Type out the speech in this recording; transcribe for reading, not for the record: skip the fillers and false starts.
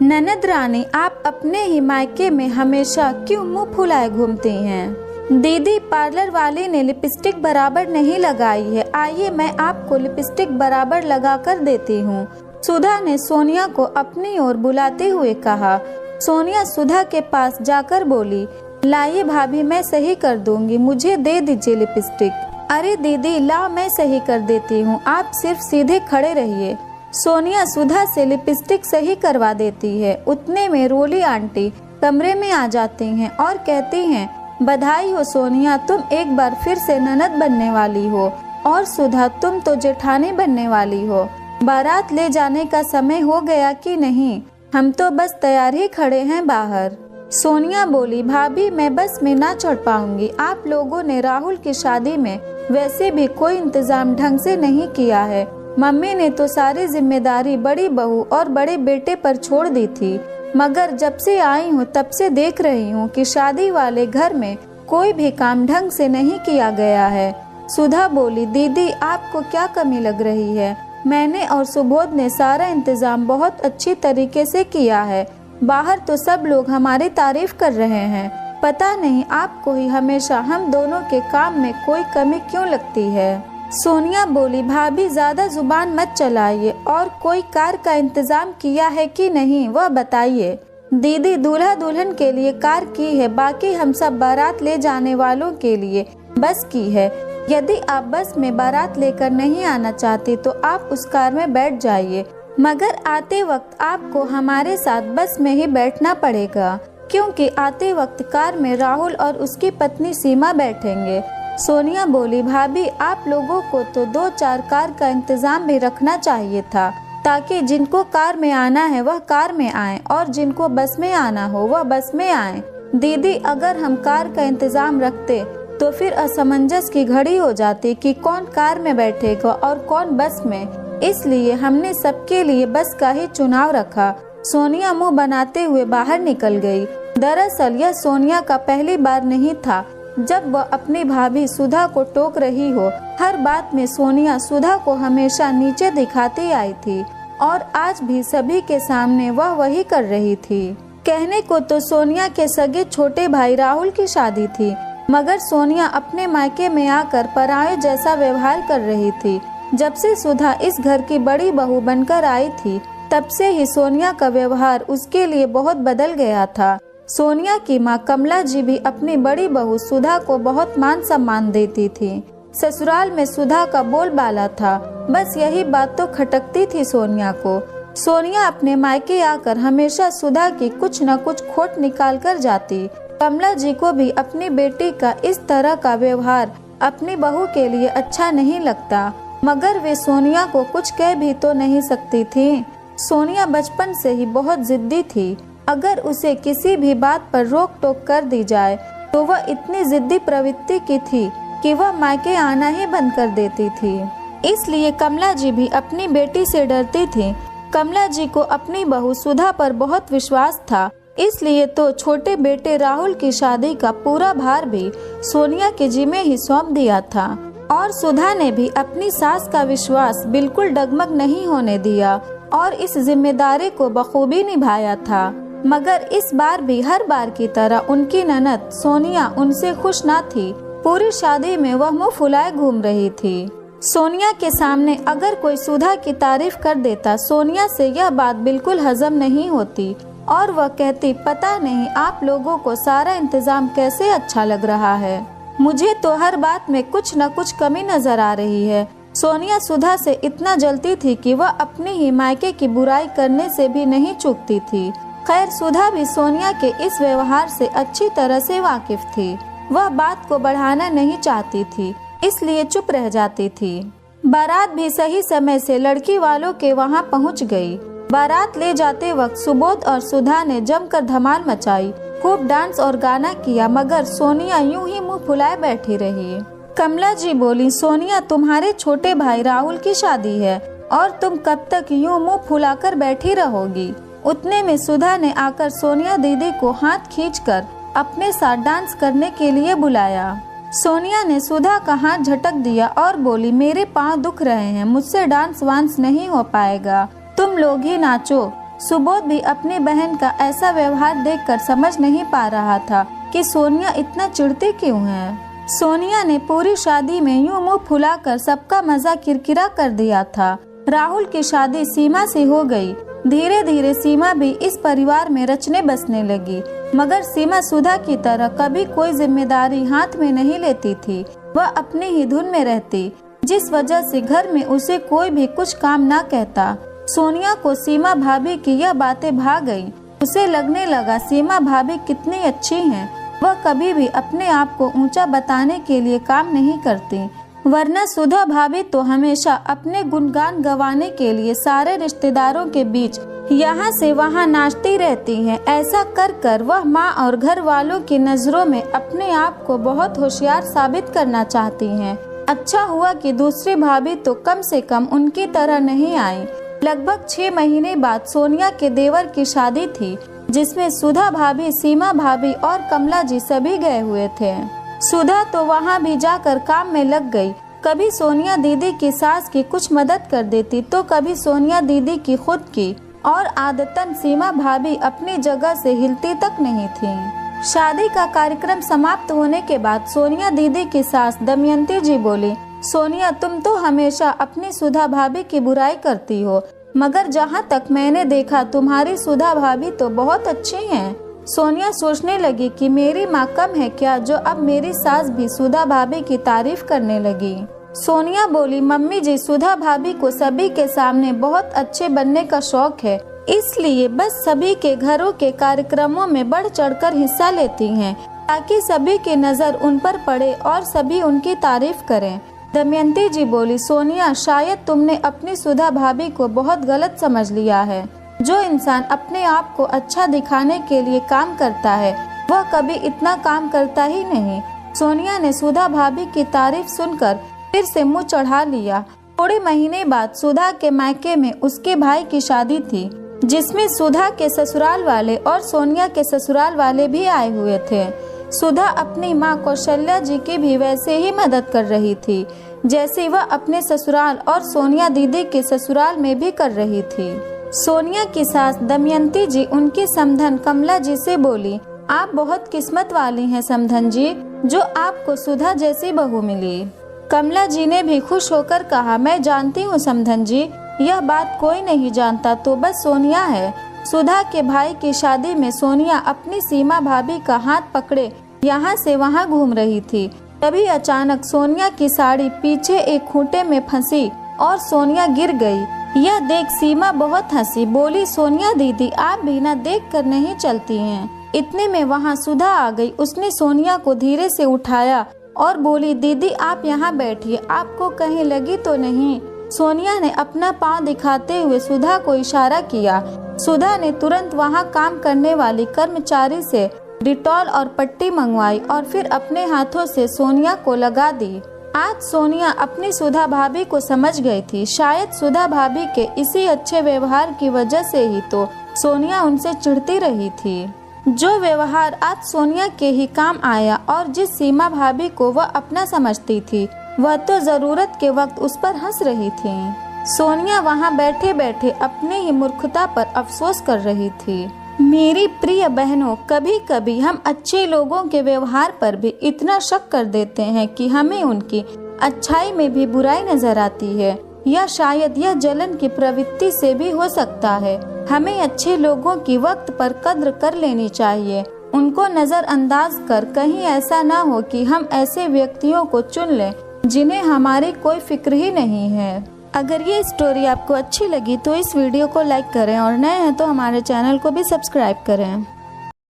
ननद रानी, आप अपने ही मायके में हमेशा क्यों मुंह फुलाए घूमती हैं? दीदी, पार्लर वाली ने लिपस्टिक बराबर नहीं लगाई है, आइए मैं आपको लिपस्टिक बराबर लगा कर देती हूँ। सुधा ने सोनिया को अपनी ओर बुलाते हुए कहा। सोनिया सुधा के पास जाकर बोली, लाइए भाभी, मैं सही कर दूंगी, मुझे दे दीजिए लिपस्टिक। अरे दीदी, ला मैं सही कर देती हूँ, आप सिर्फ सीधे खड़े रहिए। सोनिया सुधा से लिपस्टिक सही करवा देती है। उतने में रोली आंटी कमरे में आ जाती हैं और कहती हैं, बधाई हो सोनिया, तुम एक बार फिर से ननद बनने वाली हो, और सुधा तुम तो जेठानी बनने वाली हो। बारात ले जाने का समय हो गया कि नहीं? हम तो बस तैयार ही खड़े हैं बाहर। सोनिया बोली, भाभी मैं बस में ना चढ़ पाऊंगी, आप लोगों ने राहुल की शादी में वैसे भी कोई इंतजाम ढंग से नहीं किया है। मम्मी ने तो सारी जिम्मेदारी बड़ी बहू और बड़े बेटे पर छोड़ दी थी, मगर जब से आई हूँ तब से देख रही हूँ कि शादी वाले घर में कोई भी काम ढंग से नहीं किया गया है। सुधा बोली, दीदी आपको क्या कमी लग रही है? मैंने और सुबोध ने सारा इंतजाम बहुत अच्छी तरीके से किया है, बाहर तो सब लोग हमारी तारीफ कर रहे हैं, पता नहीं आपको ही हमेशा हम दोनों के काम में कोई कमी क्यों लगती है। सोनिया बोली, भाभी ज्यादा जुबान मत चलाइए, और कोई कार का इंतजाम किया है कि नहीं वह बताइए। दीदी, दूल्हा दुल्हन के लिए कार की है, बाकी हम सब बारात ले जाने वालों के लिए बस की है। यदि आप बस में बारात लेकर नहीं आना चाहती तो आप उस कार में बैठ जाइए, मगर आते वक्त आपको हमारे साथ बस में ही बैठना पड़ेगा, क्योंकि आते वक्त कार में राहुल और उसकी पत्नी सीमा बैठेंगे। सोनिया बोली, भाभी आप लोगों को तो 2-4 कार का इंतजाम भी रखना चाहिए था, ताकि जिनको कार में आना है वह कार में आए और जिनको बस में आना हो वह बस में आए। दीदी, अगर हम कार का इंतजाम रखते तो फिर असमंजस की घड़ी हो जाती कि कौन कार में बैठेगा और कौन बस में, इसलिए हमने सबके लिए बस का ही चुनाव रखा। सोनिया मुंह बनाते हुए बाहर निकल गई। दरअसल यह सोनिया का पहली बार नहीं था जब वह अपनी भाभी सुधा को टोक रही हो। हर बात में सोनिया सुधा को हमेशा नीचे दिखाती आई थी, और आज भी सभी के सामने वह वही कर रही थी। कहने को तो सोनिया के सगे छोटे भाई राहुल की शादी थी, मगर सोनिया अपने मायके में आकर पराये जैसा व्यवहार कर रही थी। जब से सुधा इस घर की बड़ी बहू बनकर आई थी, तब से ही सोनिया का व्यवहार उसके लिए बहुत बदल गया था। सोनिया की माँ कमला जी भी अपनी बड़ी बहू सुधा को बहुत मान सम्मान देती थी। ससुराल में सुधा का बोलबाला था, बस यही बात तो खटकती थी सोनिया को। सोनिया अपने मायके आकर हमेशा सुधा की कुछ न कुछ खोट निकाल कर जाती। कमला जी को भी अपनी बेटी का इस तरह का व्यवहार अपनी बहू के लिए अच्छा नहीं लगता, मगर वे सोनिया को कुछ कह भी तो नहीं सकती थी। सोनिया बचपन से ही बहुत जिद्दी थी। अगर उसे किसी भी बात पर रोक टोक कर दी जाए तो वह इतनी जिद्दी प्रवृत्ति की थी कि वह मायके आना ही बंद कर देती थी। इसलिए कमला जी भी अपनी बेटी से डरती थी। कमला जी को अपनी बहू सुधा पर बहुत विश्वास था, इसलिए तो छोटे बेटे राहुल की शादी का पूरा भार भी सोनिया के जिम्मे ही सौंप दिया था। और सुधा ने भी अपनी सास का विश्वास बिल्कुल डगमग नहीं होने दिया और इस जिम्मेदारी को बखूबी निभाया था। मगर इस बार भी हर बार की तरह उनकी ननद सोनिया उनसे खुश ना थी। पूरी शादी में वह मुंह फुलाए घूम रही थी। सोनिया के सामने अगर कोई सुधा की तारीफ कर देता, सोनिया से यह बात बिल्कुल हजम नहीं होती और वह कहती, पता नहीं आप लोगों को सारा इंतजाम कैसे अच्छा लग रहा है, मुझे तो हर बात में कुछ न कुछ कमी नजर आ रही है। सोनिया सुधा से इतना जलती थी कि वह अपने ही मायके की बुराई करने से भी नहीं चूकती थी। खैर, सुधा भी सोनिया के इस व्यवहार से अच्छी तरह से वाकिफ थी। वह बात को बढ़ाना नहीं चाहती थी, इसलिए चुप रह जाती थी। बारात भी सही समय से लड़की वालों के वहां पहुंच गई। बारात ले जाते वक्त सुबोध और सुधा ने जमकर धमाल मचाई, खूब डांस और गाना किया, मगर सोनिया यूं ही मुंह फुलाए बैठी रही। कमला जी बोली, सोनिया तुम्हारे छोटे भाई राहुल की शादी है और तुम कब तक यूं मुंह फुलाकर बैठी रहोगी। उतने में सुधा ने आकर सोनिया दीदी को हाथ खींचकर अपने साथ डांस करने के लिए बुलाया। सोनिया ने सुधा का हाथ झटक दिया और बोली, मेरे पाँव दुख रहे हैं, मुझसे डांस वांस नहीं हो पाएगा, तुम लोग ही नाचो। सुबोध भी अपनी बहन का ऐसा व्यवहार देखकर समझ नहीं पा रहा था कि सोनिया इतना चिढ़ती क्यों है। सोनिया ने पूरी शादी में यूं मुंह फुलाकर सबका मजा किरकिरा कर दिया था। राहुल की शादी सीमा से हो गई। धीरे धीरे सीमा भी इस परिवार में रचने बसने लगी, मगर सीमा सुधा की तरह कभी कोई जिम्मेदारी हाथ में नहीं लेती थी। वह अपनी ही धुन में रहती, जिस वजह से घर में उसे कोई भी कुछ काम ना कहता। सोनिया को सीमा भाभी की यह बातें भा गई। उसे लगने लगा सीमा भाभी कितनी अच्छी हैं। वह कभी भी अपने आप को ऊंचा बताने के लिए काम नहीं करती, वरना सुधा भाभी तो हमेशा अपने गुणगान गवाने के लिए सारे रिश्तेदारों के बीच यहाँ से वहाँ नाचती रहती हैं। ऐसा कर कर वह माँ और घर वालों की नजरों में अपने आप को बहुत होशियार साबित करना चाहती हैं। अच्छा हुआ कि दूसरी भाभी तो कम से कम उनकी तरह नहीं आई। लगभग 6 महीने बाद सोनिया के देवर की शादी थी, जिसमें सुधा भाभी, सीमा भाभी और कमला जी सभी गए हुए थे। सुधा तो वहाँ भी जाकर काम में लग गई। कभी सोनिया दीदी की सास की कुछ मदद कर देती तो कभी सोनिया दीदी की खुद की, और आदतन सीमा भाभी अपनी जगह से हिलती तक नहीं थी। शादी का कार्यक्रम समाप्त होने के बाद सोनिया दीदी की सास दमयंती जी बोली, सोनिया तुम तो हमेशा अपनी सुधा भाभी की बुराई करती हो, मगर जहाँ तक मैंने देखा तुम्हारी सुधा भाभी तो बहुत अच्छी हैं। सोनिया सोचने लगी कि मेरी माँ कम है क्या जो अब मेरी सास भी सुधा भाभी की तारीफ करने लगी। सोनिया बोली, मम्मी जी सुधा भाभी को सभी के सामने बहुत अच्छे बनने का शौक है, इसलिए बस सभी के घरों के कार्यक्रमों में बढ़ चढ़कर हिस्सा लेती हैं, ताकि सभी की नजर उन पर पड़े और सभी उनकी तारीफ करें। दमयंती जी बोली, सोनिया शायद तुमने अपनी सुधा भाभी को बहुत गलत समझ लिया है। जो इंसान अपने आप को अच्छा दिखाने के लिए काम करता है वह कभी इतना काम करता ही नहीं। सोनिया ने सुधा भाभी की तारीफ सुनकर फिर से मुंह चढ़ा लिया। थोड़े महीने बाद सुधा के मायके में उसके भाई की शादी थी, जिसमें सुधा के ससुराल वाले और सोनिया के ससुराल वाले भी आए हुए थे। सुधा अपनी माँ कौशल्या जी की भी वैसे ही मदद कर रही थी, जैसे वह अपने ससुराल और सोनिया दीदी के ससुराल में भी कर रही थी। सोनिया की सास दमयंती जी उनकी समधन कमला जी से बोली, आप बहुत किस्मत वाली हैं समधन जी, जो आपको सुधा जैसी बहू मिली। कमला जी ने भी खुश होकर कहा, मैं जानती हूँ समधन जी, यह बात कोई नहीं जानता तो बस सोनिया है। सुधा के भाई की शादी में सोनिया अपनी सीमा भाभी का हाथ पकड़े यहाँ से वहाँ घूम रही थी। तभी अचानक सोनिया की साड़ी पीछे एक खूंटे में फंसी और सोनिया गिर गई। यह देख सीमा बहुत हंसी, बोली, सोनिया दीदी आप भी ना देख कर नहीं चलती हैं। इतने में वहाँ सुधा आ गई। उसने सोनिया को धीरे से उठाया और बोली, दीदी आप यहाँ बैठिए, आपको कहीं लगी तो नहीं। सोनिया ने अपना पाँव दिखाते हुए सुधा को इशारा किया। सुधा ने तुरंत वहाँ काम करने वाली कर्मचारी से डिटॉल और पट्टी मंगवाई और फिर अपने हाथों से सोनिया को लगा दी। आज सोनिया अपनी सुधा भाभी को समझ गई थी। शायद सुधा भाभी के इसी अच्छे व्यवहार की वजह से ही तो सोनिया उनसे चिढ़ती रही थी। जो व्यवहार आज सोनिया के ही काम आया और जिस सीमा भाभी को वह अपना समझती थी, वह तो जरूरत के वक्त उस पर हंस रही थी। सोनिया वहाँ बैठे बैठे अपनी ही मूर्खता पर अफसोस कर रही थी। मेरी प्रिय बहनों, कभी कभी हम अच्छे लोगों के व्यवहार पर भी इतना शक कर देते हैं कि हमें उनकी अच्छाई में भी बुराई नजर आती है, या शायद यह जलन की प्रवृत्ति से भी हो सकता है। हमें अच्छे लोगों की वक्त पर कद्र कर लेनी चाहिए, उनको नजरअंदाज कर कहीं ऐसा ना हो कि हम ऐसे व्यक्तियों को चुन लें जिन्हें हमारी कोई फिक्र ही नहीं है। अगर ये स्टोरी आपको अच्छी लगी तो इस वीडियो को लाइक करें और नए हैं तो हमारे चैनल को भी सब्सक्राइब करें।